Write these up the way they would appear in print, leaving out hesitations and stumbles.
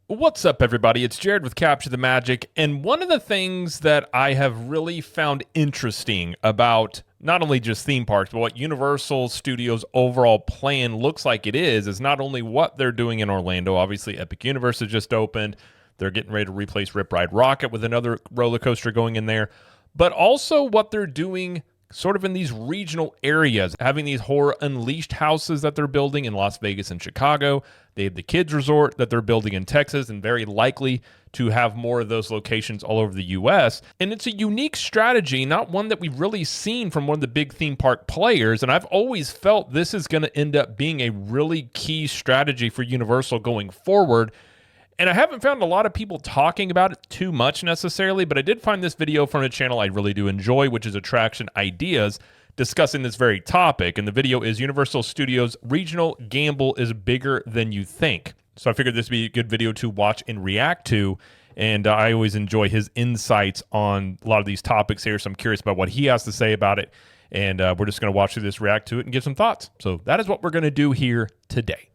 What's up, everybody? It's Jared with Capture the Magic, and one of the things that I have really found interesting about not only just theme parks, but what Universal Studios' overall plan looks like it is not only what they're doing in Orlando. Obviously, Epic Universe has just opened. They're getting ready to replace Rip Ride Rocket with another roller coaster going in there, but also what they're doing sort of in these regional areas, having these Horror Unleashed houses that they're building in Las Vegas and Chicago. They have the kids resort that they're building in Texas, and very likely to have more of those locations all over the U.S. And it's a unique strategy, not one that we've really seen from one of the big theme park players. And I've always felt this is going to end up being a really key strategy for Universal going forward. And I haven't found a lot of people talking about it too much necessarily, but I did find this video from a channel I really do enjoy, which is Attraction Ideas, discussing this very topic. And the video is Universal Studios Regional Gamble is Bigger Than You Think. So I figured this would be a good video to watch and react to. And I always enjoy his insights on a lot of these topics here. So I'm curious about what he has to say about it. And we're just going to watch through this, react to it, and give some thoughts. So that is what we're going to do here today.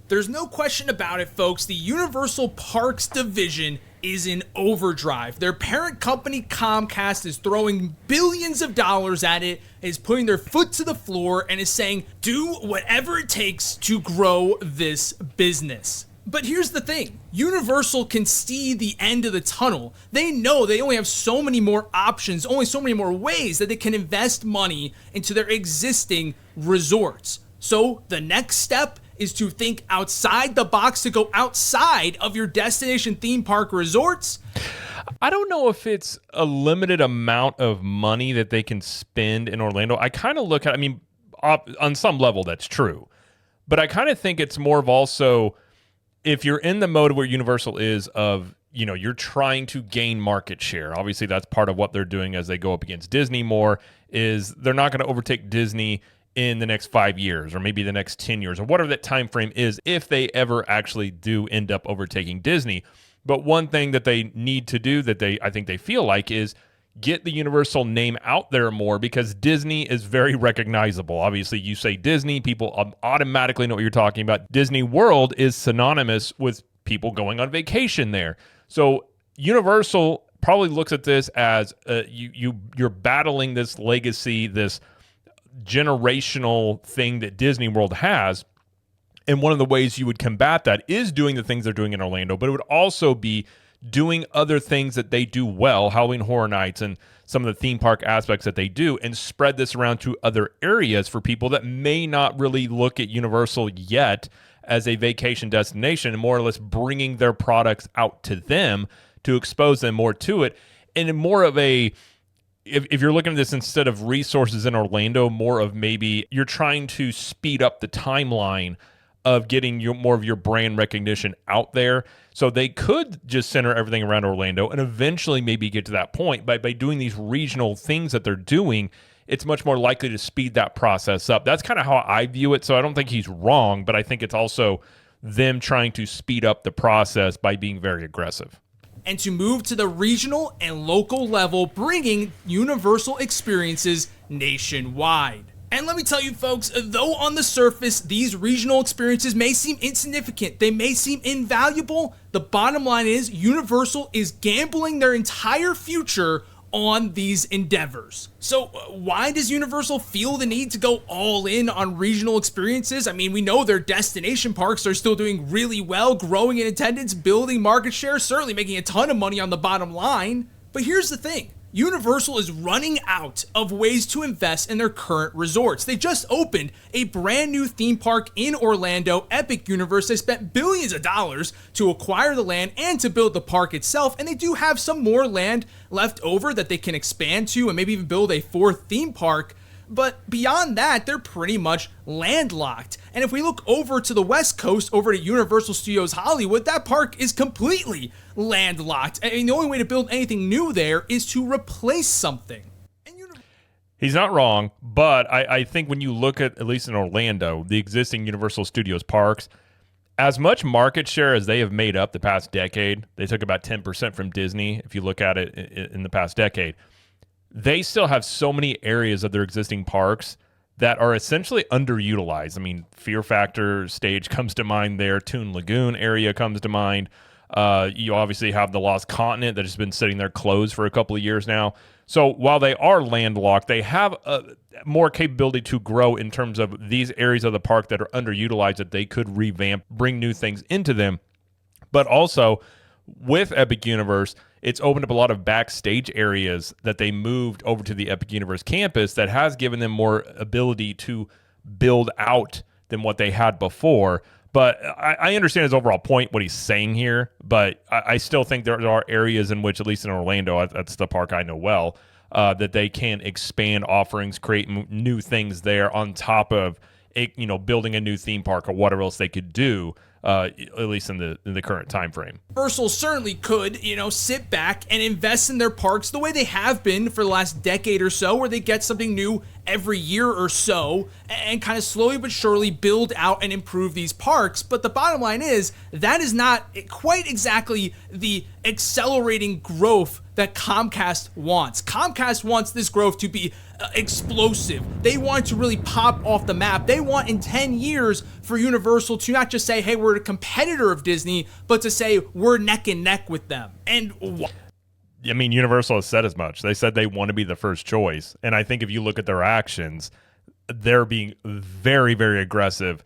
There's no question about it, folks. The Universal Parks division is in overdrive. Their parent company, Comcast, is throwing billions of dollars at it, is putting their foot to the floor, and is saying, do whatever it takes to grow this business. But here's the thing. Universal can see the end of the tunnel. They know they only have so many more options, only so many more ways that they can invest money into their existing resorts. So the next step is to think outside the box, to go outside of your destination theme park resorts. I don't know if it's a limited amount of money that they can spend in Orlando. I kind of look at, on some level that's true, but I kind of think it's more of also, if you're in the mode where Universal is of, you're trying to gain market share. Obviously, that's part of what they're doing as they go up against Disney more, is they're not going to overtake Disney in the next 5 years or maybe the next 10 years or whatever that time frame is, if they ever actually do end up overtaking Disney. But one thing that they need to do, that I think they feel like, is get the Universal name out there more, because Disney is very recognizable. Obviously, you say Disney, people automatically know what you're talking about. Disney World is synonymous with people going on vacation there. So Universal probably looks at this as you're battling this legacy, this generational thing that Disney World has. And one of the ways you would combat that is doing the things they're doing in Orlando, but it would also be doing other things that they do well, Halloween Horror Nights and some of the theme park aspects that they do, and spread this around to other areas for people that may not really look at Universal yet as a vacation destination, and more or less bringing their products out to them to expose them more to it. And in more of a, if you're looking at this instead of resources in Orlando, more of maybe you're trying to speed up the timeline of getting more of your brand recognition out there. So they could just center everything around Orlando and eventually maybe get to that point. But by doing these regional things that they're doing, it's much more likely to speed that process up. That's kind of how I view it. So I don't think he's wrong, but I think it's also them trying to speed up the process by being very aggressive. And to move to the regional and local level, bringing Universal experiences nationwide. And let me tell you, folks, though on the surface these regional experiences may seem insignificant, they may seem invaluable, the bottom line is Universal is gambling their entire future on these endeavors. So why does Universal feel the need to go all in on regional experiences? I mean, we know their destination parks are still doing really well, growing in attendance, building market share, certainly making a ton of money on the bottom line. But here's the thing. Universal is running out of ways to invest in their current resorts. They just opened a brand new theme park in Orlando, Epic Universe. They spent billions of dollars to acquire the land and to build the park itself, and they do have some more land left over that they can expand to and maybe even build a fourth theme park. But beyond that, they're pretty much landlocked. And if we look over to the West Coast, over to Universal Studios Hollywood, that park is completely landlocked. I mean, the only way to build anything new there is to replace something. He's not wrong, but I think when you look at least in Orlando, the existing Universal Studios parks, as much market share as they have made up the past decade, they took about 10% from Disney, if you look at it in the past decade. They still have so many areas of their existing parks that are essentially underutilized. I mean, Fear Factor stage comes to mind there. Toon Lagoon area comes to mind. You obviously have the Lost Continent that has been sitting there closed for a couple of years now. So while they are landlocked, they have more capability to grow in terms of these areas of the park that are underutilized that they could revamp, bring new things into them. But also with Epic Universe, it's opened up a lot of backstage areas that they moved over to the Epic Universe campus that has given them more ability to build out than what they had before. But I understand his overall point, what he's saying here, but I still think there are areas in which, at least in Orlando, that's the park I know well, that they can expand offerings, create new things there on top of, building a new theme park or whatever else they could do. At least in the current time frame. Universal certainly could, sit back and invest in their parks the way they have been for the last decade or so, where they get something new every year or so and kind of slowly but surely build out and improve these parks. But the bottom line is that is not quite exactly the accelerating growth that Comcast wants. Comcast wants this growth to be explosive. They want to really pop off the map. They want in 10 years for Universal to not just say, hey, we're a competitor of Disney, but to say we're neck and neck with them. And I mean, Universal has said as much. They said they want to be the first choice. And I think if you look at their actions, they're being very, very aggressive.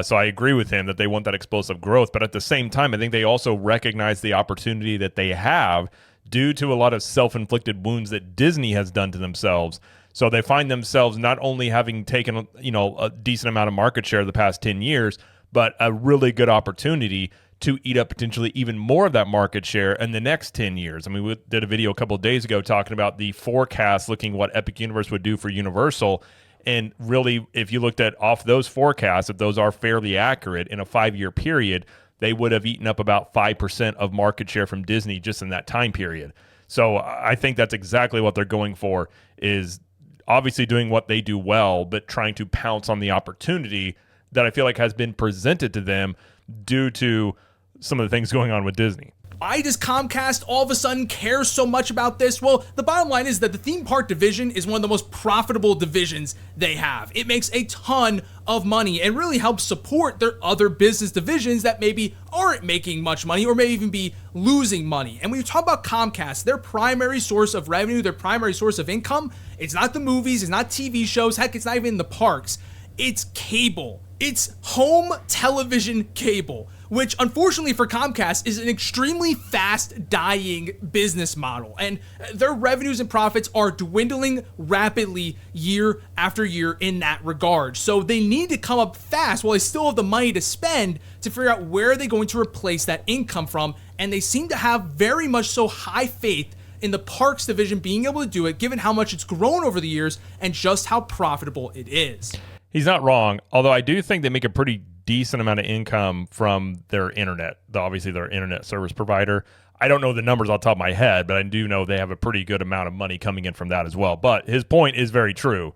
So I agree with him that they want that explosive growth. But at the same time, I think they also recognize the opportunity that they have due to a lot of self-inflicted wounds that Disney has done to themselves. So they find themselves not only having taken, a decent amount of market share the past 10 years, but a really good opportunity to eat up potentially even more of that market share in the next 10 years. I mean, we did a video a couple of days ago talking about the forecast, looking what Epic Universe would do for Universal. And really, if you looked at off those forecasts, if those are fairly accurate in a 5-year period, they would have eaten up about 5% of market share from Disney just in that time period. So I think that's exactly what they're going for, is obviously doing what they do well, but trying to pounce on the opportunity that I feel like has been presented to them due to some of the things going on with Disney. Why does Comcast all of a sudden care so much about this? Well, the bottom line is that the theme park division is one of the most profitable divisions they have. It makes a ton of money and really helps support their other business divisions that maybe aren't making much money or may even be losing money. And when you talk about Comcast, their primary source of revenue, their primary source of income, it's not the movies, it's not TV shows, heck, it's not even the parks. It's cable. It's home television cable, which unfortunately for Comcast is an extremely fast dying business model. And their revenues and profits are dwindling rapidly year after year in that regard. So they need to come up fast while they still have the money to spend to figure out where are they going to replace that income from. And they seem to have very much so high faith in the parks division being able to do it, given how much it's grown over the years and just how profitable it is. He's not wrong, although I do think they make a pretty decent amount of income from their internet, obviously their internet service provider. I don't know the numbers off the top of my head, but I do know they have a pretty good amount of money coming in from that as well. But his point is very true.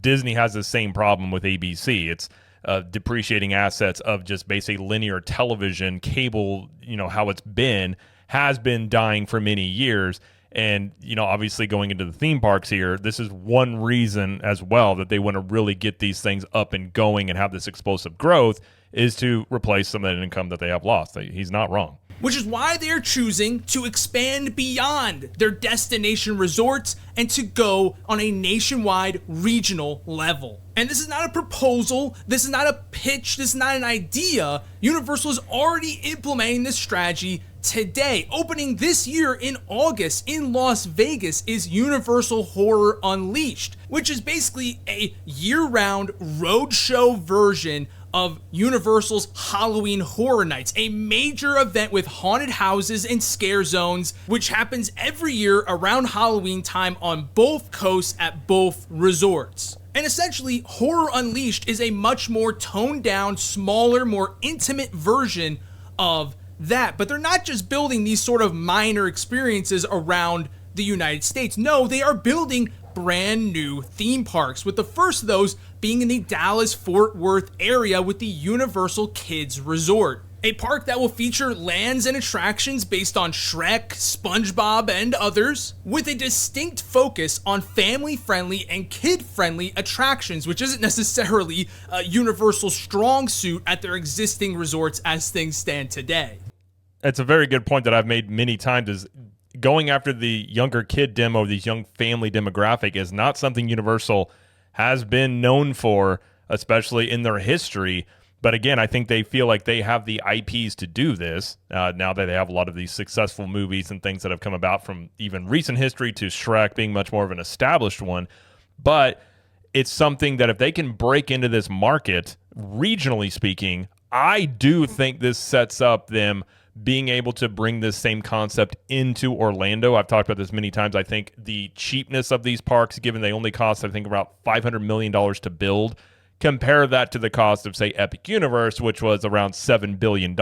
Disney has the same problem with ABC. It's depreciating assets of just basically linear television, cable, how it's has been dying for many years. And, obviously going into the theme parks here, this is one reason as well that they want to really get these things up and going and have this explosive growth, is to replace some of that income that they have lost. He's not wrong. Which is why they're choosing to expand beyond their destination resorts and to go on a nationwide regional level. And this is not a proposal, this is not a pitch, this is not an idea. Universal is already implementing this strategy today. Opening this year in August in Las Vegas is Universal Horror Unleashed, which is basically a year-round roadshow version of Universal's Halloween Horror Nights, a major event with haunted houses and scare zones, which happens every year around Halloween time on both coasts at both resorts. And essentially, Horror Unleashed is a much more toned down, smaller, more intimate version of that. But they're not just building these sort of minor experiences around the United States. No, they are building brand new theme parks, with the first of those being in the Dallas-Fort Worth area with the Universal Kids Resort. A park that will feature lands and attractions based on Shrek, SpongeBob, and others, with a distinct focus on family-friendly and kid-friendly attractions, which isn't necessarily Universal's strong suit at their existing resorts as things stand today. It's a very good point that I've made many times, is going after the younger kid demo, these young family demographic, is not something Universal has been known for, especially in their history. But again, I think they feel like they have the IPs to do this now that they have a lot of these successful movies and things that have come about from even recent history to Shrek being much more of an established one. But it's something that if they can break into this market, regionally speaking, I do think this sets up them being able to bring this same concept into Orlando. I've talked about this many times. I think the cheapness of these parks, given they only cost, I think, about $500 million to build, compare that to the cost of, say, Epic Universe, which was around $7 billion.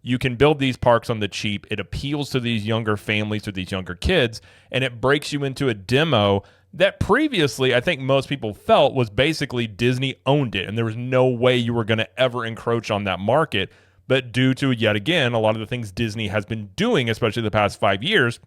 You can build these parks on the cheap. It appeals to these younger families, to these younger kids, and it breaks you into a demo that previously I think most people felt was basically Disney owned it, and there was no way you were going to ever encroach on that market. But due to, yet again, a lot of the things Disney has been doing, especially the past 5 years,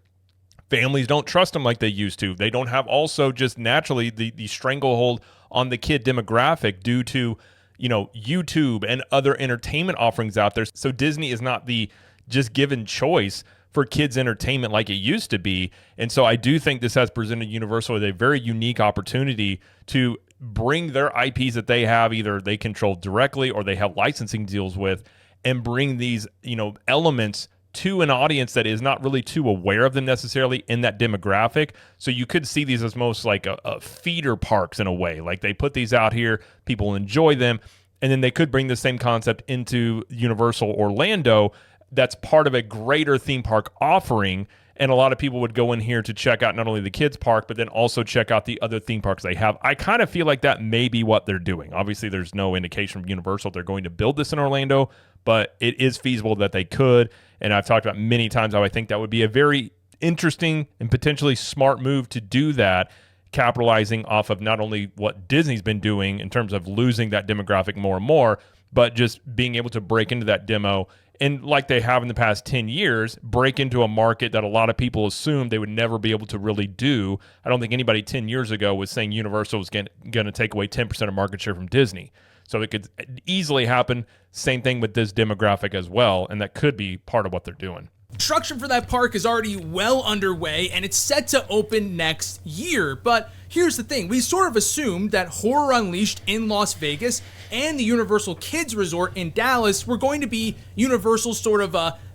families don't trust them like they used to. They don't have also just naturally the stranglehold on the kid demographic due to, YouTube and other entertainment offerings out there. So Disney is not the just given choice for kids entertainment like it used to be. And so I do think this has presented Universal with a very unique opportunity to bring their IPs that they have, either they control directly or they have licensing deals with, and bring these, elements to an audience that is not really too aware of them necessarily in that demographic. So you could see these as most like a feeder parks in a way. Like they put these out here, people enjoy them, and then they could bring the same concept into Universal Orlando that's part of a greater theme park offering. And a lot of people would go in here to check out not only the kids park, but then also check out the other theme parks they have. I kind of feel like that may be what they're doing. Obviously, there's no indication from Universal they're going to build this in Orlando, but it is feasible that they could. And I've talked about many times how I think that would be a very interesting and potentially smart move to do that, capitalizing off of not only what Disney's been doing in terms of losing that demographic more and more, but just being able to break into that demo and, like they have in the past 10 years, break into a market that a lot of people assumed they would never be able to really do. I don't think anybody 10 years ago was saying Universal was going to take away 10% of market share from Disney. So it could easily happen. Same thing with this demographic as well, and that could be part of what they're doing. Construction for that park is already well underway, and it's set to open next year. But here's the thing. We sort of assumed that Horror Unleashed in Las Vegas and the Universal Kids Resort in Dallas were going to be Universal's sort of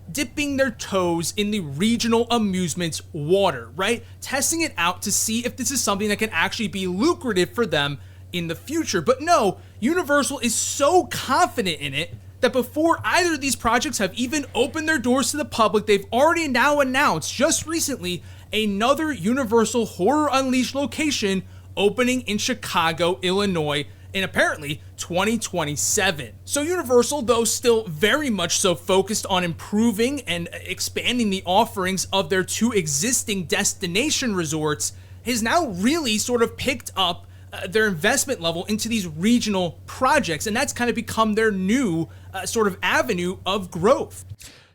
dipping their toes in the regional amusements water, right? Testing it out to see if this is something that can actually be lucrative for them in the future. But no, Universal is so confident in it that before either of these projects have even opened their doors to the public, they've already now announced just recently another Universal Horror Unleashed location opening in Chicago, Illinois in apparently 2027. So Universal, though still very much so focused on improving and expanding the offerings of their two existing destination resorts, has now really sort of picked up their investment level into these regional projects, and that's kind of become their new sort of avenue of growth.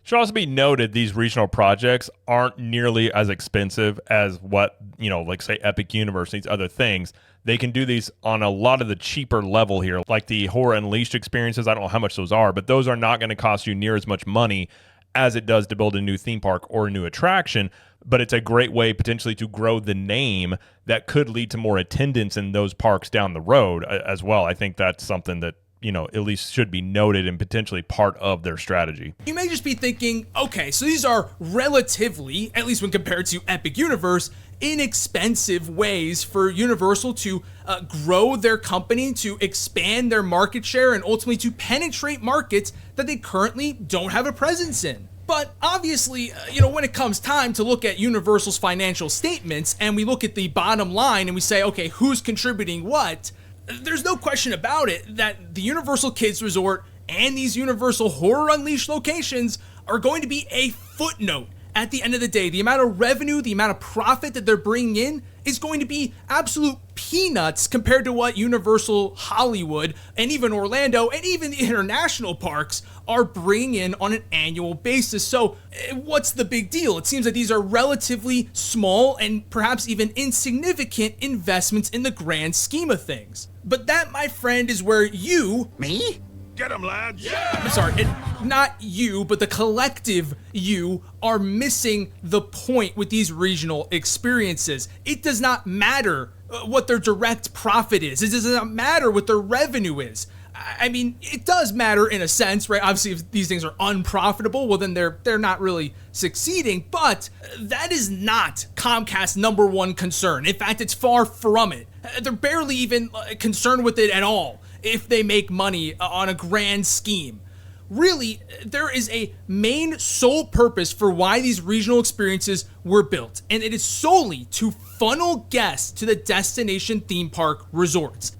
Should also be noted, these regional projects aren't nearly as expensive as what, like say Epic Universe, these other things. They can do these on a lot of the cheaper level here, like the Horror Unleashed experiences. I don't know how much those are, but those are not going to cost you near as much money as it does to build a new theme park or a new attraction. But it's a great way potentially to grow the name that could lead to more attendance in those parks down the road as well. I think that's something that, at least should be noted and potentially part of their strategy. You may just be thinking, okay, so these are relatively, at least when compared to Epic Universe, inexpensive ways for Universal to grow their company, to expand their market share, and ultimately to penetrate markets that they currently don't have a presence in. But obviously, when it comes time to look at Universal's financial statements and we look at the bottom line and we say, okay, who's contributing what? There's no question about it that the Universal Kids Resort and these Universal Horror Unleashed locations are going to be a footnote at the end of the day, the amount of revenue, the amount of profit that they're bringing in is going to be absolute peanuts compared to what Universal Hollywood and even Orlando and even the international parks are bringing in on an annual basis. So what's the big deal? It seems that these are relatively small and perhaps even insignificant investments in the grand scheme of things. But that, my friend, is where you... Me? Get him, lads! Yeah! I'm sorry, not you, but the collective you are missing the point with these regional experiences. It does not matter what their direct profit is. It does not matter what their revenue is. I mean, it does matter in a sense, right? Obviously, if these things are unprofitable, well, then they're not really succeeding. But that is not Comcast's number one concern. In fact, it's far from it. They're barely even concerned with it at all if they make money on a grand scheme. Really, there is a main sole purpose for why these regional experiences were built, and it is solely to funnel guests to the destination theme park resorts.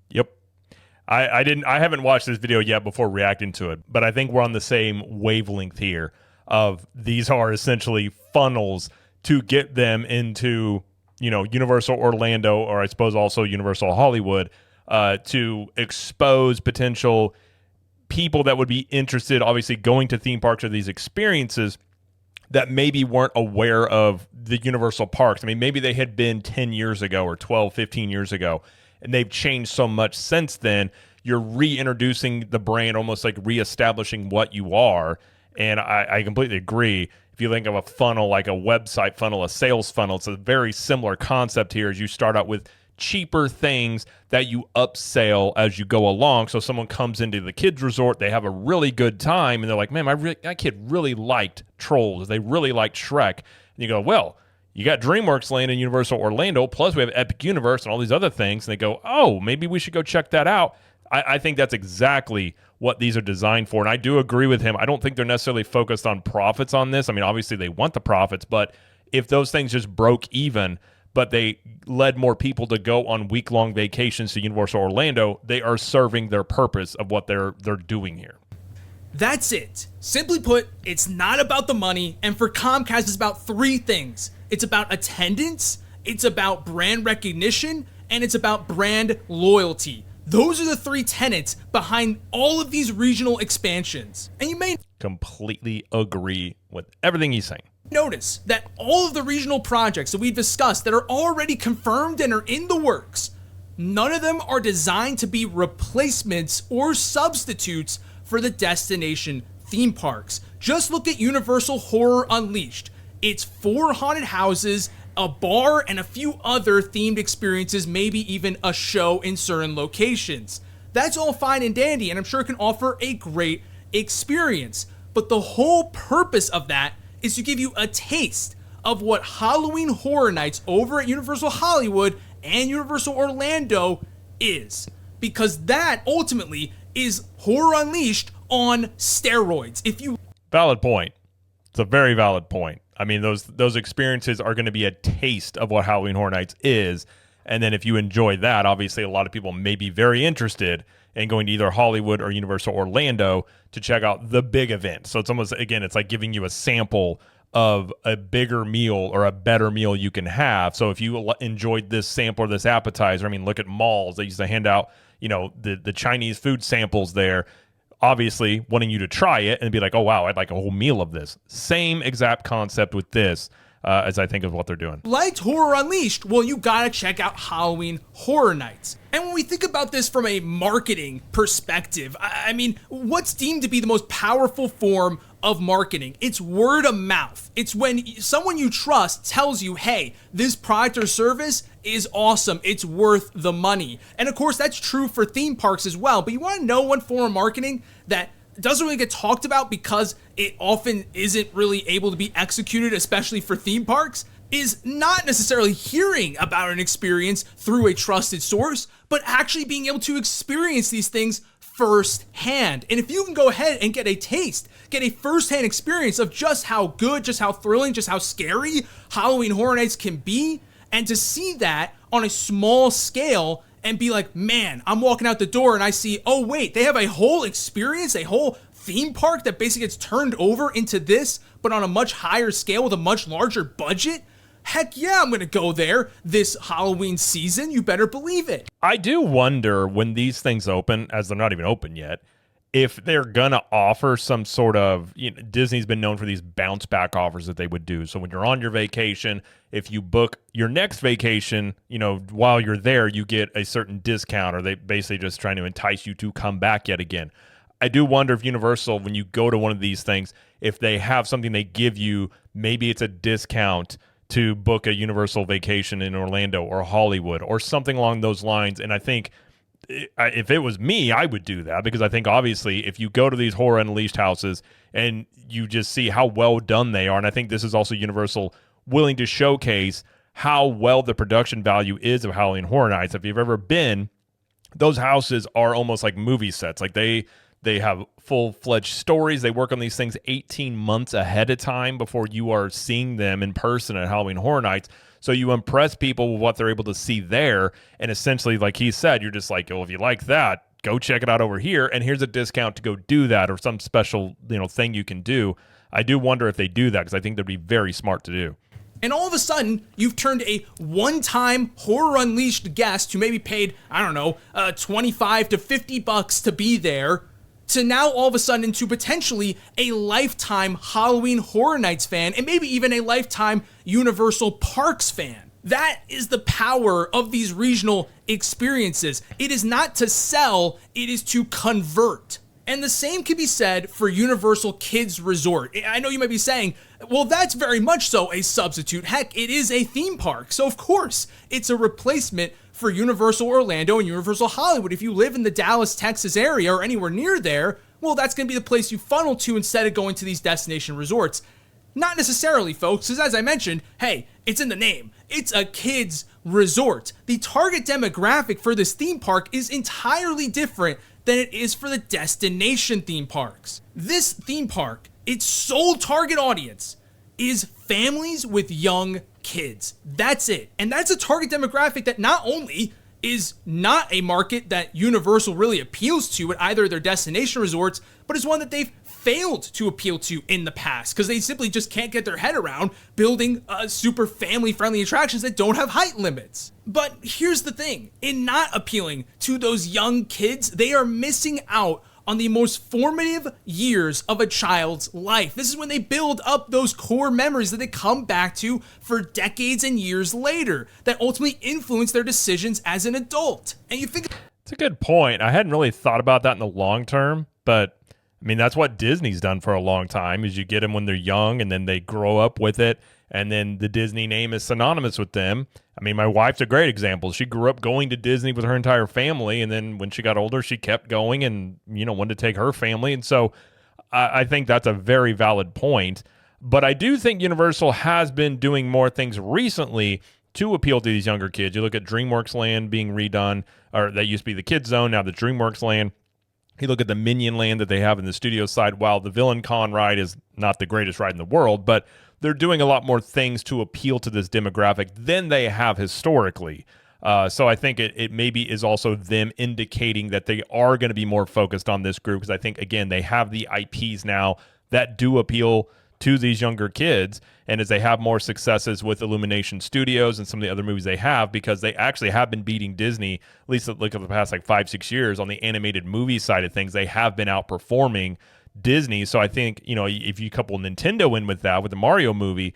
Yep. I haven't watched this video yet before reacting to it, but I think we're on the same wavelength here of these are essentially funnels to get them into, Universal Orlando, or I suppose also Universal Hollywood, to expose potential people that would be interested, obviously, going to theme parks or these experiences that maybe weren't aware of the Universal parks. I mean, maybe they had been 10 years ago or 12, 15 years ago, and they've changed so much since then. You're reintroducing the brand, almost like reestablishing what you are. And I completely agree. If you think of a funnel, like a website funnel, a sales funnel, it's a very similar concept here as you start out with cheaper things that you upsell as you go along. So someone comes into the kids resort, they have a really good time, and they're like, man, that kid really liked Trolls. They really liked Shrek. And you go, well, you got DreamWorks Land in Universal Orlando, plus we have Epic Universe and all these other things. And they go, oh, maybe we should go check that out. I think that's exactly what these are designed for. And I do agree with him. I don't think they're necessarily focused on profits on this. I mean, obviously they want the profits, but if those things just broke even, but they led more people to go on week-long vacations to Universal Orlando, they are serving their purpose of what they're doing here. That's it. Simply put, it's not about the money, and for Comcast, it's about three things. It's about attendance, it's about brand recognition, and it's about brand loyalty. Those are the three tenets behind all of these regional expansions. And you may completely agree with everything he's saying. Notice that all of the regional projects that we've discussed that are already confirmed and are in the works, none of them are designed to be replacements or substitutes for the destination theme parks. Just look at Universal Horror Unleashed. It's 4 haunted houses, a bar, and a few other themed experiences, maybe even a show in certain locations. That's all fine and dandy, and I'm sure it can offer a great experience. But the whole purpose of that is to give you a taste of what Halloween Horror Nights over at Universal Hollywood and Universal Orlando is. Because that ultimately is Horror Unleashed on steroids. Valid point. It's a very valid point. I mean, those experiences are going to be a taste of what Halloween Horror Nights is. And then if you enjoy that, obviously a lot of people may be very interested in going to either Hollywood or Universal Orlando to check out the big event. So it's almost, again, it's like giving you a sample of a bigger meal or a better meal you can have. So if you enjoyed this sample or this appetizer, I mean, look at malls. They used to hand out, the Chinese food samples there, obviously wanting you to try it and be like, oh, wow, I'd like a whole meal of this. Same exact concept with this. As I think of what they're doing. Liked Horror Unleashed? Well, you gotta check out Halloween Horror Nights. And when we think about this from a marketing perspective, I mean, what's deemed to be the most powerful form of marketing? It's word of mouth. It's when someone you trust tells you, hey, this product or service is awesome. It's worth the money. And of course, that's true for theme parks as well. But you wanna know one form of marketing that doesn't really get talked about because it often isn't really able to be executed, especially for theme parks, is not necessarily hearing about an experience through a trusted source, but actually being able to experience these things firsthand. And if you can go ahead and get a taste, get a firsthand experience of just how good, just how thrilling, just how scary Halloween Horror Nights can be, and to see that on a small scale and be like, man, I'm walking out the door and I see, oh wait, they have a whole experience, a whole theme park that basically gets turned over into this, but on a much higher scale with a much larger budget? Heck yeah, I'm going to go there this Halloween season. You better believe it. I do wonder when these things open, as they're not even open yet, if they're going to offer some sort of, Disney's been known for these bounce back offers that they would do. So when you're on your vacation, if you book your next vacation, while you're there, you get a certain discount, or they basically just trying to entice you to come back yet again. I do wonder if Universal, when you go to one of these things, if they have something they give you, maybe it's a discount to book a Universal vacation in Orlando or Hollywood or something along those lines. And I think if it was me, I would do that, because I think obviously if you go to these Horror Unleashed houses and you just see how well done they are, and I think this is also Universal willing to showcase how well the production value is of Halloween Horror Nights. If you've ever been, those houses are almost like movie sets. Like they have full-fledged stories. They work on these things 18 months ahead of time before you are seeing them in person at Halloween Horror Nights. So you impress people with what they're able to see there. And essentially, like he said, you're just like, oh, if you like that, go check it out over here. And here's a discount to go do that, or some special thing you can do. I do wonder if they do that, because I think that'd be very smart to do. And all of a sudden, you've turned a one-time Horror Unleashed guest who maybe paid, I don't know, $25 to $50 to be there, to now all of a sudden into potentially a lifetime Halloween Horror Nights fan, and maybe even a lifetime Universal Parks fan. That is the power of these regional experiences. It is not to sell, it is to convert. And the same can be said for Universal Kids Resort. I know you might be saying, well, that's very much so a substitute. Heck, it is a theme park. So of course, it's a replacement for Universal Orlando and Universal Hollywood. If you live in the Dallas, Texas area or anywhere near there, well, that's going to be the place you funnel to instead of going to these destination resorts. Not necessarily, folks, because as I mentioned, hey, it's in the name. It's a kids resort. The target demographic for this theme park is entirely different than it is for the destination theme parks. This theme park, its sole target audience is families with young kids. That's it. And that's a target demographic that not only is not a market that Universal really appeals to at either of their destination resorts, but is one that they've failed to appeal to in the past, because they simply just can't get their head around building super family-friendly attractions that don't have height limits. But here's the thing, in not appealing to those young kids, they are missing out on the most formative years of a child's life. This is when they build up those core memories that they come back to for decades and years later, that ultimately influence their decisions as an adult. And you think it's a good point. I hadn't really thought about that in the long term, but I mean, that's what Disney's done for a long time, is you get them when they're young and then they grow up with it, and then the Disney name is synonymous with them. I mean, my wife's a great example. She grew up going to Disney with her entire family, and then when she got older, she kept going and, wanted to take her family. And so I think that's a very valid point. But I do think Universal has been doing more things recently to appeal to these younger kids. You look at DreamWorks Land being redone, or that used to be the Kids Zone, now the DreamWorks Land. You look at the Minion Land that they have in the studio side. While the Villain Con ride is not the greatest ride in the world, but they're doing a lot more things to appeal to this demographic than they have historically. So I think it maybe is also them indicating that they are going to be more focused on this group, because I think, again, they have the IPs now that do appeal to these younger kids. And as they have more successes with Illumination Studios and some of the other movies they have, because they actually have been beating Disney, at least look at the past 5-6 years on the animated movie side of things, they have been outperforming Disney. So I think, if you couple Nintendo in with that, with the Mario movie,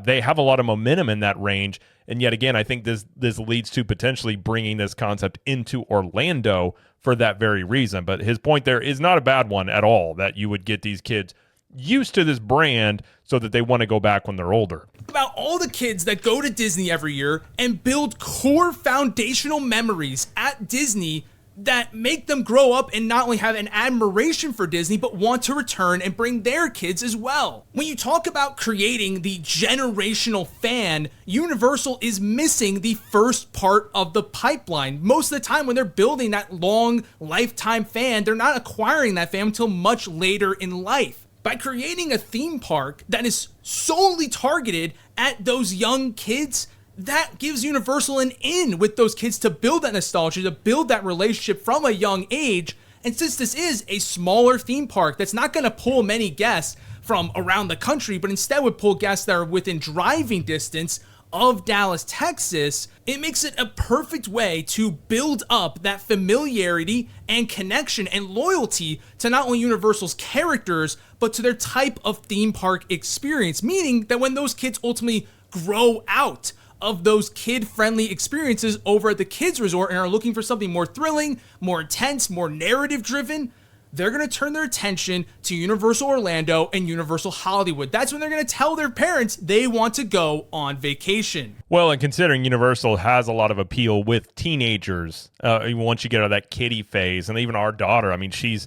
they have a lot of momentum in that range. And yet again, I think this leads to potentially bringing this concept into Orlando for that very reason. But his point there is not a bad one at all, that you would get these kids used to this brand so that they want to go back when they're older. About all the kids that go to Disney every year and build core foundational memories at Disney that make them grow up and not only have an admiration for Disney, but want to return and bring their kids as well. When you talk about creating the generational fan, Universal is missing the first part of the pipeline. Most of the time when they're building that long lifetime fan, they're not acquiring that fan until much later in life. By creating a theme park that is solely targeted at those young kids, that gives Universal an in with those kids to build that nostalgia, to build that relationship from a young age. And since this is a smaller theme park that's not going to pull many guests from around the country, but instead would pull guests that are within driving distance of Dallas, Texas, it makes it a perfect way to build up that familiarity and connection and loyalty to not only Universal's characters, but to their type of theme park experience. Meaning that when those kids ultimately grow out of those kid-friendly experiences over at the kids resort and are looking for something more thrilling, more intense, more narrative-driven, they're going to turn their attention to Universal Orlando and Universal Hollywood. That's when they're going to tell their parents they want to go on vacation. Well, and considering Universal has a lot of appeal with teenagers, once you get out of that kiddie phase, and even our daughter, I mean, she's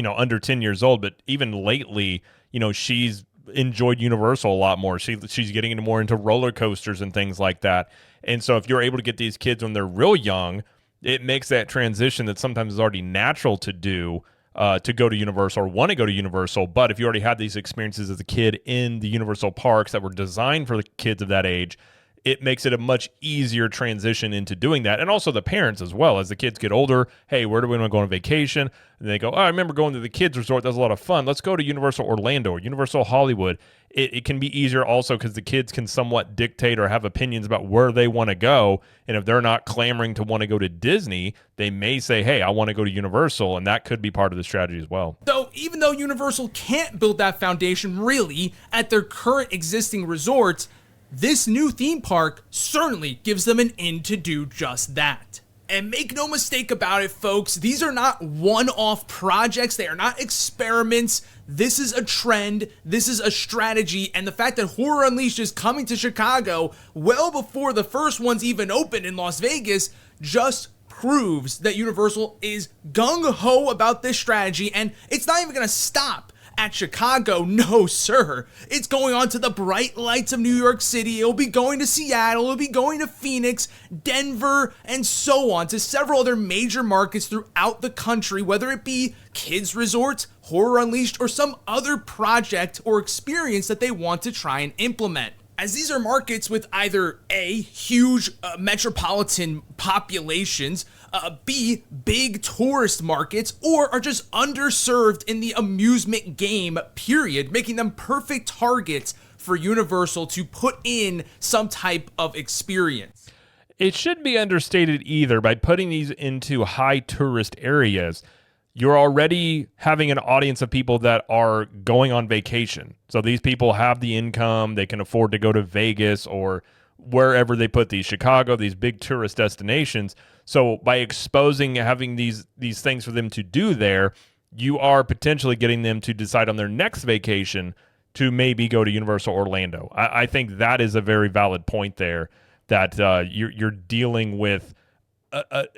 under 10 years old, but even lately, she's enjoyed Universal a lot more. She's getting into roller coasters and things like that. And so if you're able to get these kids when they're real young, it makes that transition that sometimes is already natural to do, to go to Universal or want to go to Universal. But if you already had these experiences as a kid in the Universal parks that were designed for the kids of that age, it makes it a much easier transition into doing that. And also the parents as well. As the kids get older, hey, where do we want to go on vacation? And they go, oh, I remember going to the kids resort. That was a lot of fun. Let's go to Universal Orlando or Universal Hollywood. It can be easier also because the kids can somewhat dictate or have opinions about where they want to go. And if they're not clamoring to want to go to Disney, they may say, hey, I want to go to Universal. And that could be part of the strategy as well. So even though Universal can't build that foundation really at their current existing resorts, this new theme park certainly gives them an in to do just that. And make no mistake about it, folks, these are not one-off projects. They are not experiments. This is a trend. This is a strategy. And the fact that Horror Unleashed is coming to Chicago well before the first ones even opened in Las Vegas just proves that Universal is gung-ho about this strategy, and it's not even going to stop at Chicago. No, sir. It's going on to the bright lights of New York City. It'll be going to Seattle. It'll be going to Phoenix, Denver, and so on to several other major markets throughout the country, whether it be kids resorts, Horror Unleashed, or some other project or experience that they want to try and implement. As these are markets with either A, huge metropolitan populations, B, big tourist markets, or are just underserved in the amusement game, period, making them perfect targets for Universal to put in some type of experience. It shouldn't be understated either, by putting these into high tourist areas, you're already having an audience of people that are going on vacation. So these people have the income, they can afford to go to Vegas or wherever they put these, Chicago, these big tourist destinations. So by exposing, having these things for them to do there, you are potentially getting them to decide on their next vacation to maybe go to Universal Orlando. I think that is a very valid point there, that you're dealing with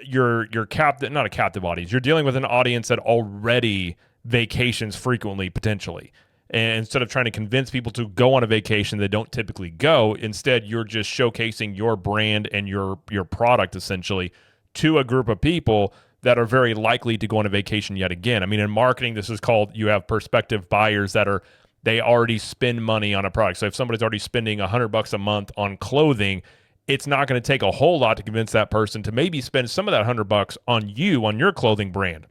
your captive, not a captive audience. You're dealing with an audience that already vacations frequently, potentially. And instead of trying to convince people to go on a vacation they don't typically go, instead you're just showcasing your brand and your product essentially to a group of people that are very likely to go on a vacation yet again. I mean, in marketing, this is called, you have prospective buyers they already spend money on a product. So if somebody's already spending $100 a month on clothing, it's not going to take a whole lot to convince that person to maybe spend some of that $100 on you, on your clothing brand,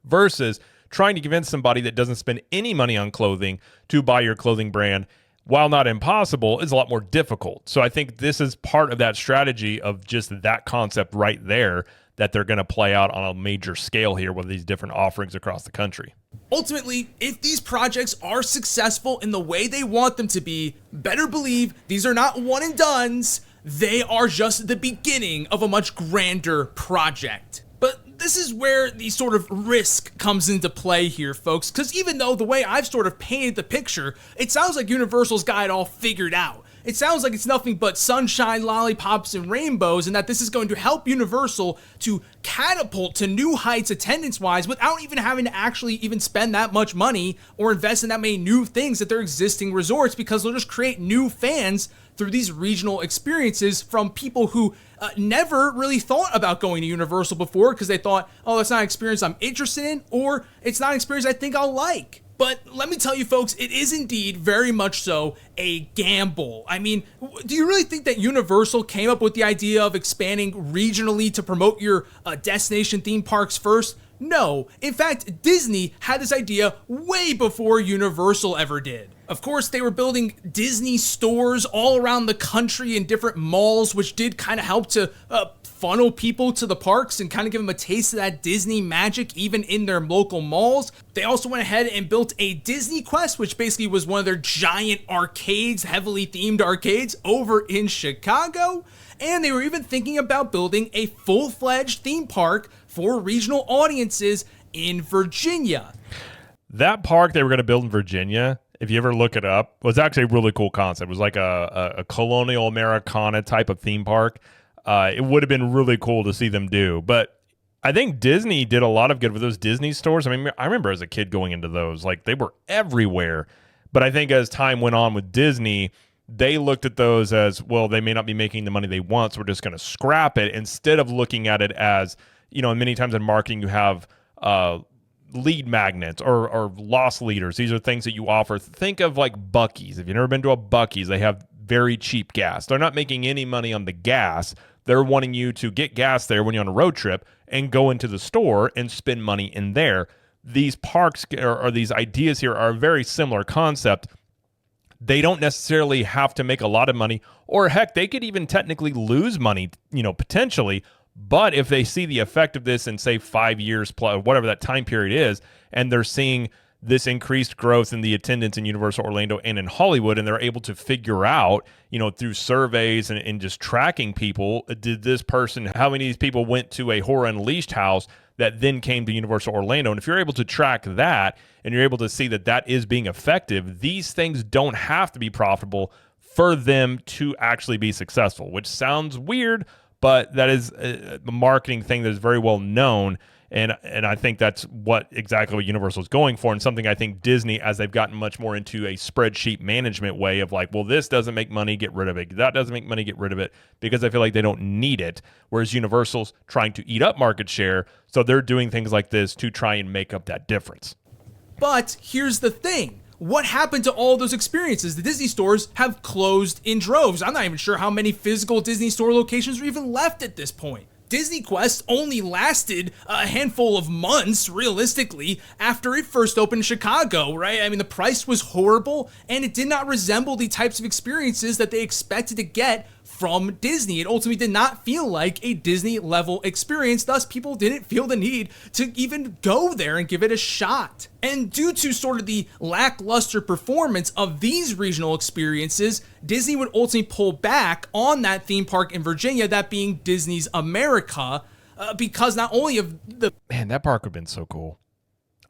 versus trying to convince somebody that doesn't spend any money on clothing to buy your clothing brand. While not impossible, is a lot more difficult. So I think this is part of that strategy of just that concept right there that they're going to play out on a major scale here with these different offerings across the country. Ultimately, if these projects are successful in the way they want them to be, better believe these are not one and dones. They are just the beginning of a much grander project. But this is where the sort of risk comes into play here, folks, because even though the way I've sort of painted the picture, it sounds like Universal's got it all figured out. It sounds like it's nothing but sunshine, lollipops, and rainbows, and that this is going to help Universal to catapult to new heights attendance-wise without even having to actually even spend that much money or invest in that many new things at their existing resorts, because they'll just create new fans through these regional experiences from people who never really thought about going to Universal before because they thought, oh, that's not an experience I'm interested in, or it's not an experience I think I'll like. But let me tell you, folks, it is indeed very much so a gamble. I mean, do you really think that Universal came up with the idea of expanding regionally to promote your destination theme parks first? No. In fact, Disney had this idea way before Universal ever did. Of course, they were building Disney stores all around the country in different malls, which did kind of help to funnel people to the parks and kind of give them a taste of that Disney magic even in their local malls. They also went ahead and built a Disney Quest, which basically was one of their giant arcades, heavily themed arcades over in Chicago. And they were even thinking about building a full-fledged theme park for regional audiences in Virginia. That park they were going to build in Virginia, if you ever look it up, was actually a really cool concept. It was like a colonial Americana type of theme park. It would have been really cool to see them do. But I think Disney did a lot of good with those Disney stores. I mean, I remember as a kid going into those. Like, they were everywhere. But I think as time went on with Disney, they looked at those as, well, they may not be making the money they want, so we're just going to scrap it, instead of looking at it as, you know, many times in marketing you have lead magnets or loss leaders. These are things that you offer. Think of like Buc-ee's. If you've never been to a Buc-ee's, they have very cheap gas. They're not making any money on the gas. They're wanting you to get gas there when you're on a road trip and go into the store and spend money in there. These parks or these ideas here are a very similar concept. They don't necessarily have to make a lot of money, or heck, they could even technically lose money, you know, potentially. But if they see the effect of this in, say, 5 years plus, whatever that time period is, and they're seeing this increased growth in the attendance in Universal Orlando and in Hollywood, and they're able to figure out, you know, through surveys and just tracking people, how many of these people went to a Horror Unleashed house that then came to Universal Orlando. And if you're able to track that and you're able to see that that is being effective, these things don't have to be profitable for them to actually be successful, which sounds weird, but that is a marketing thing that is very well known. And I think that's exactly what Universal is going for, and something I think Disney, as they've gotten much more into a spreadsheet management way of like, well, this doesn't make money, get rid of it. That doesn't make money, get rid of it, because I feel like they don't need it. Whereas Universal's trying to eat up market share, so they're doing things like this to try and make up that difference. But here's the thing. What happened to all those experiences? The Disney stores have closed in droves. I'm not even sure how many physical Disney store locations are even left at this point. Disney Quest only lasted a handful of months, realistically, after it first opened in Chicago, right? I mean, the price was horrible, and it did not resemble the types of experiences that they expected to get from Disney. It ultimately did not feel like a Disney-level experience, thus people didn't feel the need to even go there and give it a shot. And due to sort of the lackluster performance of these regional experiences, Disney would ultimately pull back on that theme park in Virginia, that being Disney's America, because not only of the... Man, that park would have been so cool.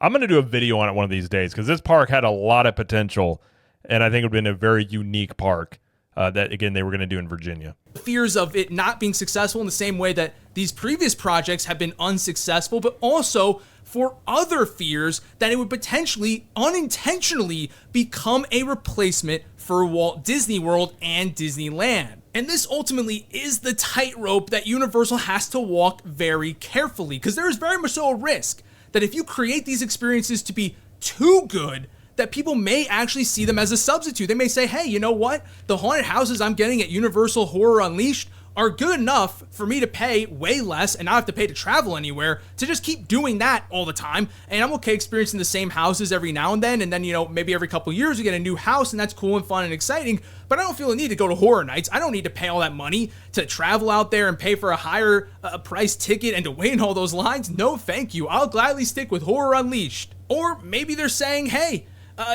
I'm going to do a video on it one of these days, because this park had a lot of potential, and I think it would have been a very unique park. That, again, they were going to do in Virginia. Fears of it not being successful in the same way that these previous projects have been unsuccessful, but also for other fears that it would potentially unintentionally become a replacement for Walt Disney World and Disneyland. And this ultimately is the tightrope that Universal has to walk very carefully, because there is very much so a risk that if you create these experiences to be too good, that people may actually see them as a substitute. They may say, hey, you know what? The haunted houses I'm getting at Universal Horror Unleashed are good enough for me to pay way less and not have to pay to travel anywhere, to just keep doing that all the time. And I'm okay experiencing the same houses every now and then. And then, you know, maybe every couple years we get a new house, and that's cool and fun and exciting. But I don't feel the need to go to Horror Nights. I don't need to pay all that money to travel out there and pay for a higher price ticket and to wait in all those lines. No, thank you. I'll gladly stick with Horror Unleashed. Or maybe they're saying, hey,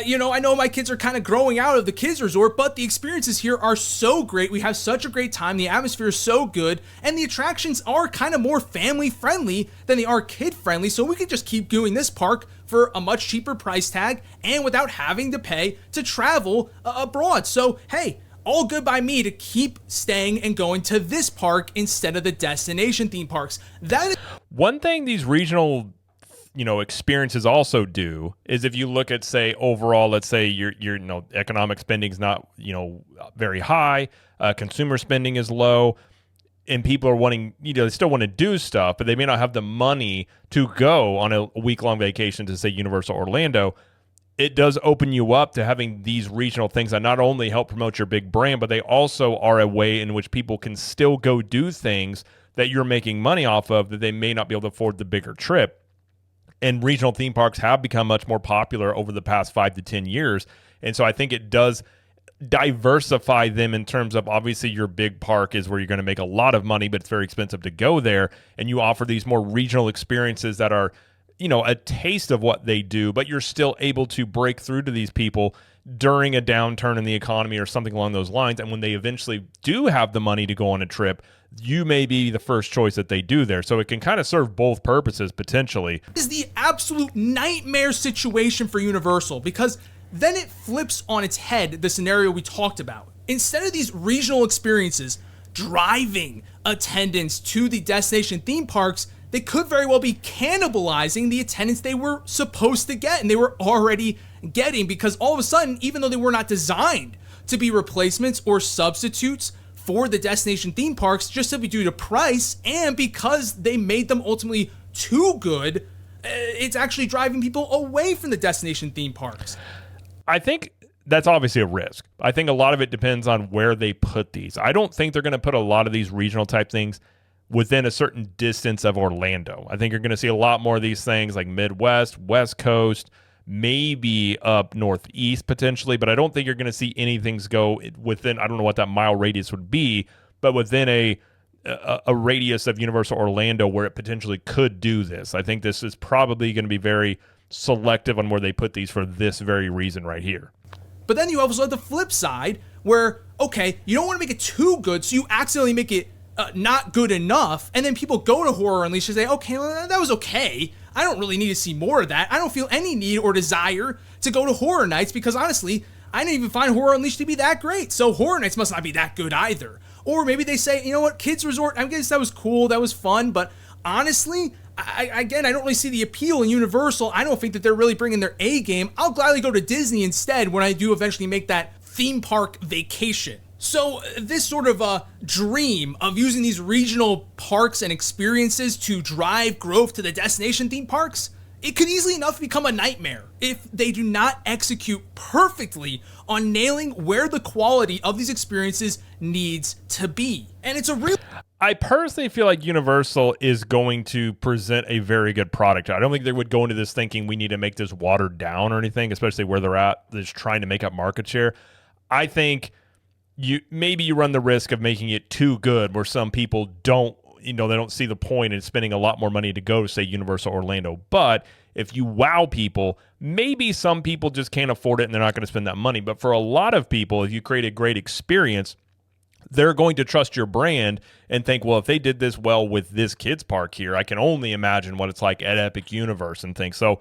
you know, I know my kids are kind of growing out of the kids resort, but the experiences here are so great. We have such a great time. The atmosphere is so good, and the attractions are kind of more family friendly than they are kid friendly. So we could just keep doing this park for a much cheaper price tag and without having to pay to travel abroad. So, hey, all good by me to keep staying and going to this park instead of the destination theme parks. That is one thing these regional experiences also do is, if you look at, say, overall, let's say your economic spending is not, very high, consumer spending is low, and people are wanting, they still want to do stuff, but they may not have the money to go on a week-long vacation to, say, Universal Orlando. it does open you up to having these regional things that not only help promote your big brand, but they also are a way in which people can still go do things that you're making money off of that they may not be able to afford the bigger trip. And regional theme parks have become much more popular over the past 5 to 10 years. And so I think it does diversify them in terms of, obviously your big park is where you're going to make a lot of money, but it's very expensive to go there. And you offer these more regional experiences that are, a taste of what they do, but you're still able to break through to these people during a downturn in the economy or something along those lines. And when they eventually do have the money to go on a trip, you may be the first choice that they do there. So it can kind of serve both purposes potentially. This is the absolute nightmare situation for Universal, because then it flips on its head the scenario we talked about. Instead of these regional experiences driving attendance to the destination theme parks, they could very well be cannibalizing the attendance they were supposed to get and they were already getting, because all of a sudden, even though they were not designed to be replacements or substitutes for the destination theme parks, just simply due to price and because they made them ultimately too good, it's actually driving people away from the destination theme parks. I think that's obviously a risk. I think a lot of it depends on where they put these. I don't think they're going to put a lot of these regional type things within a certain distance of Orlando. I think you're going to see a lot more of these things like Midwest, West Coast, maybe up Northeast potentially, but I don't think you're going to see anything go within, I don't know what that mile radius would be, but within a radius of Universal Orlando where it potentially could do this. I think this is probably going to be very selective on where they put these for this very reason right here. But then you also have the flip side where, okay, you don't want to make it too good, so you accidentally make it not good enough, and then people go to Horror Unleashed and say, okay, well, that was okay. I don't really need to see more of that. I don't feel any need or desire to go to Horror Nights because, honestly, I didn't even find Horror Unleashed to be that great, so Horror Nights must not be that good either. Or maybe they say, you know what, Kids Resort, I guess that was cool, that was fun, but honestly, I don't really see the appeal in Universal. I don't think that they're really bringing their A game. I'll gladly go to Disney instead when I do eventually make that theme park vacation. So this sort of dream of using these regional parks and experiences to drive growth to the destination theme parks, it could easily enough become a nightmare if they do not execute perfectly on nailing where the quality of these experiences needs to be. And it's a real... I personally feel like Universal is going to present a very good product. I don't think they would go into this thinking we need to make this watered down or anything, especially where they're at, just trying to make up market share. I think you run the risk of making it too good where some people don't, they don't see the point in spending a lot more money to go to, say, Universal Orlando. But if you wow people, maybe some people just can't afford it and they're not going to spend that money. But for a lot of people, if you create a great experience, they're going to trust your brand and think, well, if they did this well with this kids park here, I can only imagine what it's like at Epic Universe and things. So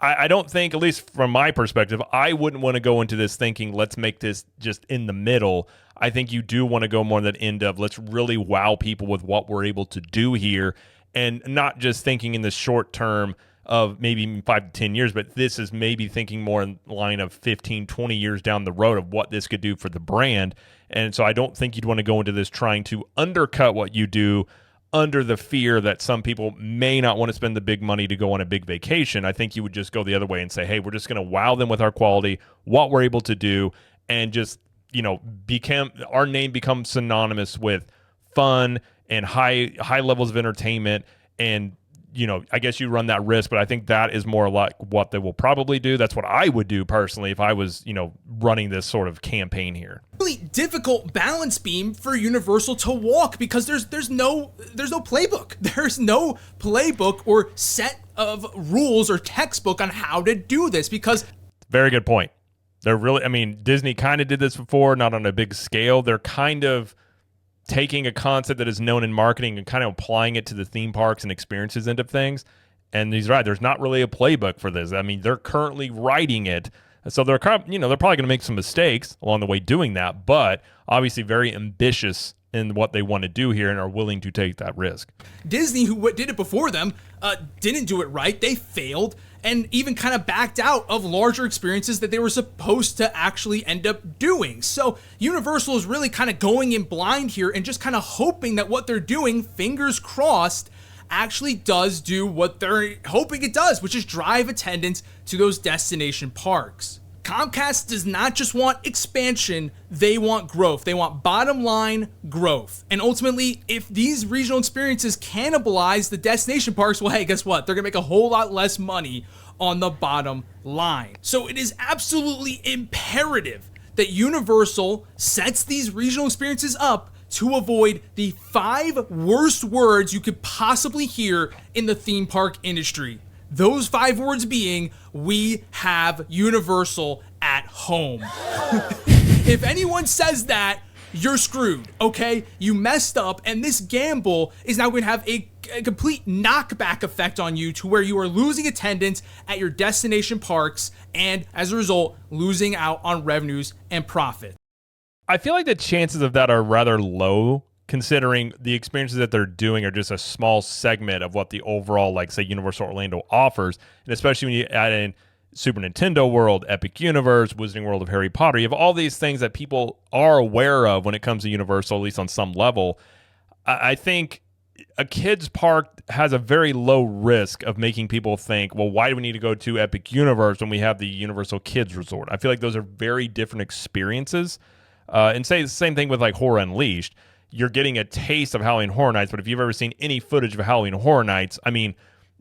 I don't think, at least from my perspective, I wouldn't want to go into this thinking, let's make this just in the middle. I think you do want to go more on that end of let's really wow people with what we're able to do here and not just thinking in the short term of maybe 5 to 10 years, but this is maybe thinking more in line of 15, 20 years down the road of what this could do for the brand. And so I don't think you'd want to go into this trying to undercut what you do under the fear that some people may not want to spend the big money to go on a big vacation. I think you would just go the other way and say, hey, we're just going to wow them with our quality, what we're able to do, and just, our name becomes synonymous with fun and high levels of entertainment. And I guess you run that risk, but I think that is more like what they will probably do. That's what I would do personally if I was, running this sort of campaign here. Really difficult balance beam for Universal to walk because there's no playbook. There's no playbook or set of rules or textbook on how to do this because... Very good point. They're really, Disney kind of did this before, not on a big scale. They're kind of taking a concept that is known in marketing and kind of applying it to the theme parks and experiences end of things. And he's right. There's not really a playbook for this. They're currently writing it. So they're they're probably going to make some mistakes along the way doing that, but obviously very ambitious in what they want to do here and are willing to take that risk. Disney, who did it before them, didn't do it right. They failed and even kind of backed out of larger experiences that they were supposed to actually end up doing. So Universal is really kind of going in blind here and just kind of hoping that what they're doing, fingers crossed, actually does do what they're hoping it does, which is drive attendance to those destination parks. Comcast does not just want expansion, they want growth. They want bottom line growth. And ultimately, if these regional experiences cannibalize the destination parks, well, hey, guess what? They're gonna make a whole lot less money on the bottom line. So it is absolutely imperative that Universal sets these regional experiences up to avoid the 5 worst words you could possibly hear in the theme park industry. Those 5 words being, we have Universal at home. If anyone says that, you're screwed, okay? You messed up, and this gamble is now going to have a complete knockback effect on you to where you are losing attendance at your destination parks and, as a result, losing out on revenues and profit. I feel like the chances of that are rather low, considering the experiences that they're doing are just a small segment of what the overall, like, say, Universal Orlando offers. And especially when you add in Super Nintendo World, Epic Universe, Wizarding World of Harry Potter, you have all these things that people are aware of when it comes to Universal, at least on some level. I think a kid's park has a very low risk of making people think, well, why do we need to go to Epic Universe when we have the Universal Kids Resort? I feel like those are very different experiences. And say the same thing with like Horror Unleashed. You're getting a taste of Halloween Horror Nights, but if you've ever seen any footage of Halloween Horror Nights, I mean,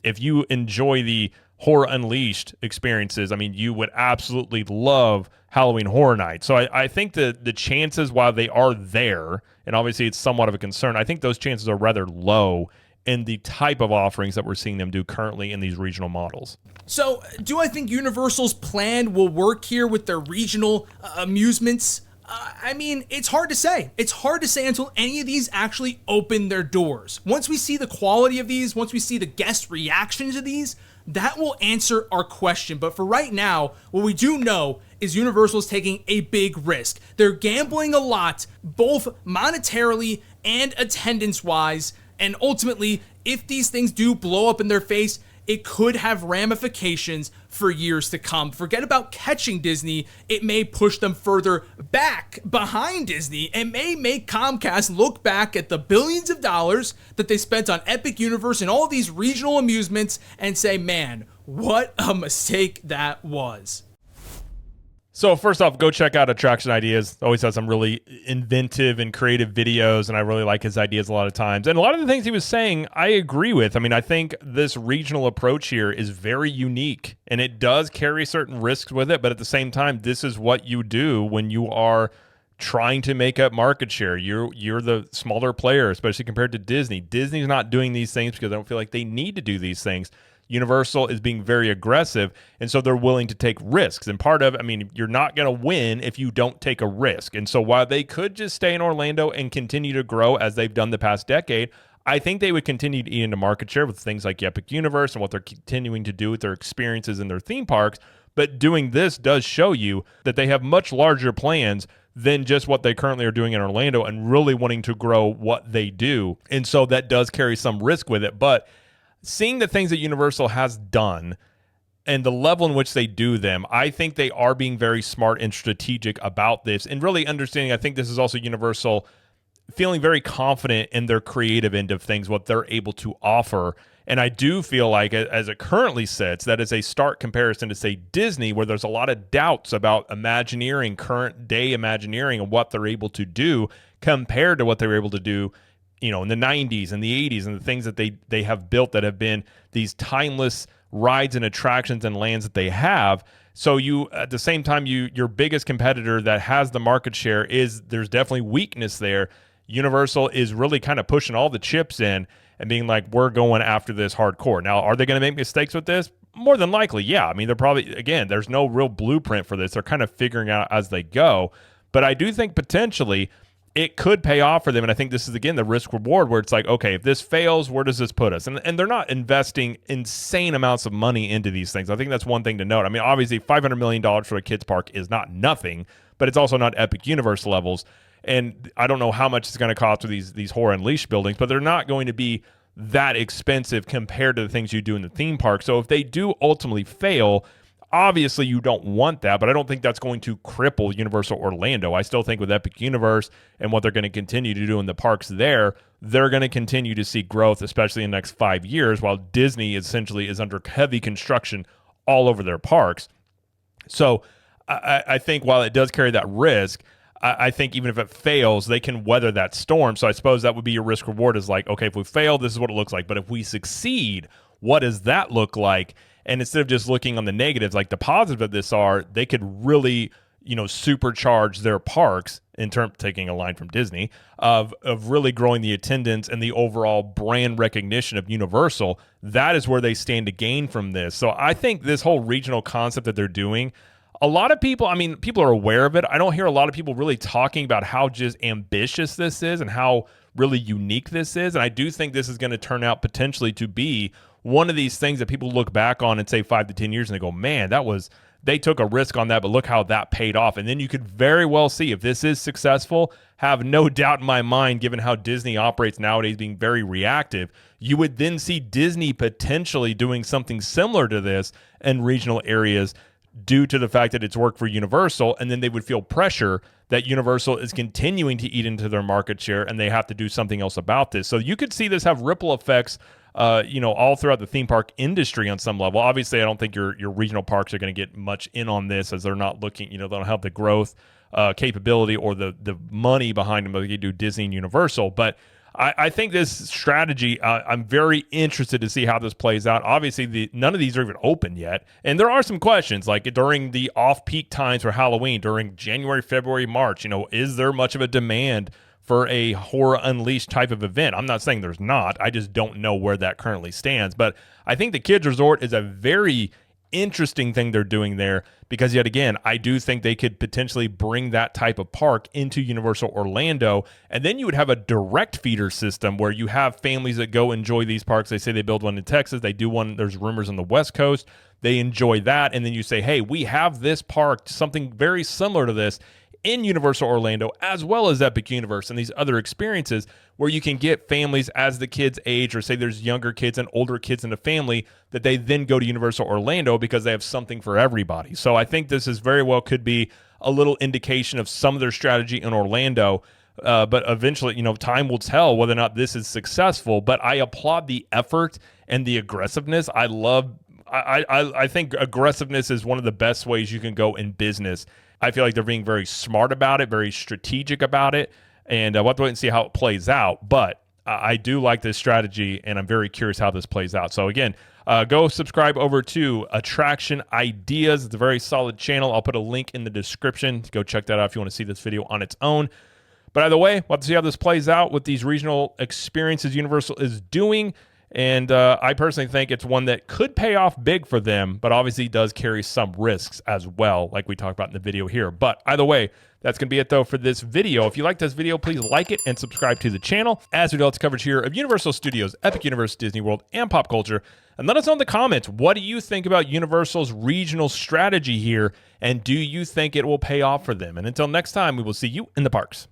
if you enjoy the Horror Unleashed experiences, I mean, you would absolutely love Halloween Horror Nights. So I think the chances, while they are there, and obviously it's somewhat of a concern, I think those chances are rather low in the type of offerings that we're seeing them do currently in these regional models. So, do I think Universal's plan will work here with their regional amusements? I mean, it's hard to say. It's hard to say until any of these actually open their doors. Once we see the quality of these, once we see the guest reaction to these, that will answer our question. But for right now, what we do know is Universal is taking a big risk. They're gambling a lot, both monetarily and attendance-wise. And ultimately, if these things do blow up in their face, it could have ramifications for years to come. Forget about catching Disney. It may push them further back behind Disney and may make Comcast look back at the billions of dollars that they spent on Epic Universe and all these regional amusements and say, man, what a mistake that was. So first off, go check out Attraction Ideas. Always has some really inventive and creative videos, and I really like his ideas a lot of times. And a lot of the things he was saying, I agree with. I mean, I think this regional approach here is very unique, and it does carry certain risks with it, but at the same time, this is what you do when you are trying to make up market share. You're the smaller player, especially compared to Disney. Disney's not doing these things because I don't feel like they need to do these things. Universal is being very aggressive, and so they're willing to take risks. And part of, I mean, you're not going to win if you don't take a risk. And so while they could just stay in Orlando and continue to grow as they've done the past decade, I think they would continue to eat into market share with things like Epic Universe and what they're continuing to do with their experiences in their theme parks. But doing this does show you that they have much larger plans than just what they currently are doing in Orlando and really wanting to grow what they do. And so that does carry some risk with it. But seeing the things that Universal has done and the level in which they do them, I think they are being very smart and strategic about this and really understanding. I think this is also Universal feeling very confident in their creative end of things, what they're able to offer. And I do feel like, as it currently sits, that is a stark comparison to, say, Disney, where there's a lot of doubts about Imagineering, current day Imagineering, and what they're able to do compared to what they were able to do, you know, in the 90s and the 80s, and the things that they have built that have been these timeless rides and attractions and lands that they have. So you, at the same time, your biggest competitor that has the market share there's definitely weakness there. Universal is really kind of pushing all the chips in and being like, we're going after this hardcore. Now, are they going to make mistakes with this? More than likely, yeah. I mean, they're probably, again, there's no real blueprint for this. They're kind of figuring out as they go. But I do think potentially it could pay off for them. And I think this is, again, the risk reward where it's like, okay, if this fails, where does this put us? And they're not investing insane amounts of money into these things. I think that's one thing to note. I mean, obviously, $500 million for a kids park is not nothing, but it's also not Epic Universe levels. And I don't know how much it's going to cost for these Horror Unleashed buildings, but they're not going to be that expensive compared to the things you do in the theme park. So if they do ultimately fail, Obviously, you don't want that, but I don't think that's going to cripple Universal Orlando. I still think with Epic Universe and what they're going to continue to do in the parks there, they're going to continue to see growth, especially in the next 5 years, while Disney essentially is under heavy construction all over their parks. So I think while it does carry that risk, I think even if it fails, they can weather that storm. So I suppose that would be your risk reward is like, okay, if we fail, this is what it looks like. But if we succeed, what does that look like? And instead of just looking on the negatives, like the positives of this are they could really, supercharge their parks in terms, taking a line from Disney, of really growing the attendance and the overall brand recognition of Universal. That is where they stand to gain from this. So I think this whole regional concept that they're doing, a lot of people, people are aware of it. I don't hear a lot of people really talking about how just ambitious this is and how really unique this is. And I do think this is going to turn out potentially to be one of these things that people look back on and say 5 to 10 years and they go, man, they took a risk on that, but look how that paid off. And then you could very well see if this is successful, have no doubt in my mind, given how Disney operates nowadays, being very reactive, you would then see Disney potentially doing something similar to this in regional areas due to the fact that it's worked for Universal, and then they would feel pressure that Universal is continuing to eat into their market share and they have to do something else about this. So you could see this have ripple effects all throughout the theme park industry on some level. Obviously, I don't think your regional parks are going to get much in on this as they're not looking, they don't have the growth capability or the money behind them like you do Disney and Universal. But I think this strategy, I'm very interested to see how this plays out. Obviously, none of these are even open yet. And there are some questions, like during the off-peak times for Halloween, during January, February, March, is there much of a demand for a Horror Unleashed type of event? I'm not saying there's not. I just don't know where that currently stands. But I think the Kids Resort is a very interesting thing they're doing there because, yet again, I do think they could potentially bring that type of park into Universal Orlando. And then you would have a direct feeder system where you have families that go enjoy these parks. They say they build one in Texas. They do one. There's rumors on the West Coast. They enjoy that. And then you say, hey, we have this park, something very similar to this, in Universal Orlando, as well as Epic Universe and these other experiences where you can get families as the kids age, or say there's younger kids and older kids in the family, that they then go to Universal Orlando because they have something for everybody. So I think this is very well could be a little indication of some of their strategy in Orlando. But eventually, time will tell whether or not this is successful. But I applaud the effort and the aggressiveness. I think aggressiveness is one of the best ways you can go in business. I feel like they're being very smart about it, very strategic about it, and we'll have to wait and see how it plays out. But I do like this strategy, and I'm very curious how this plays out. So again, go subscribe over to Attraction Ideas. It's a very solid channel. I'll put a link in the description. Go check that out if you want to see this video on its own. But either way, we'll have to see how this plays out with these regional experiences Universal is doing. And I personally think it's one that could pay off big for them, but obviously does carry some risks as well, like we talked about in the video here. But either way, that's going to be it, though, for this video. If you like this video, please like it and subscribe to the channel, as we do lots of coverage here of Universal Studios, Epic Universe, Disney World, and pop culture. And let us know in the comments, what do you think about Universal's regional strategy here, and do you think it will pay off for them? And until next time, we will see you in the parks.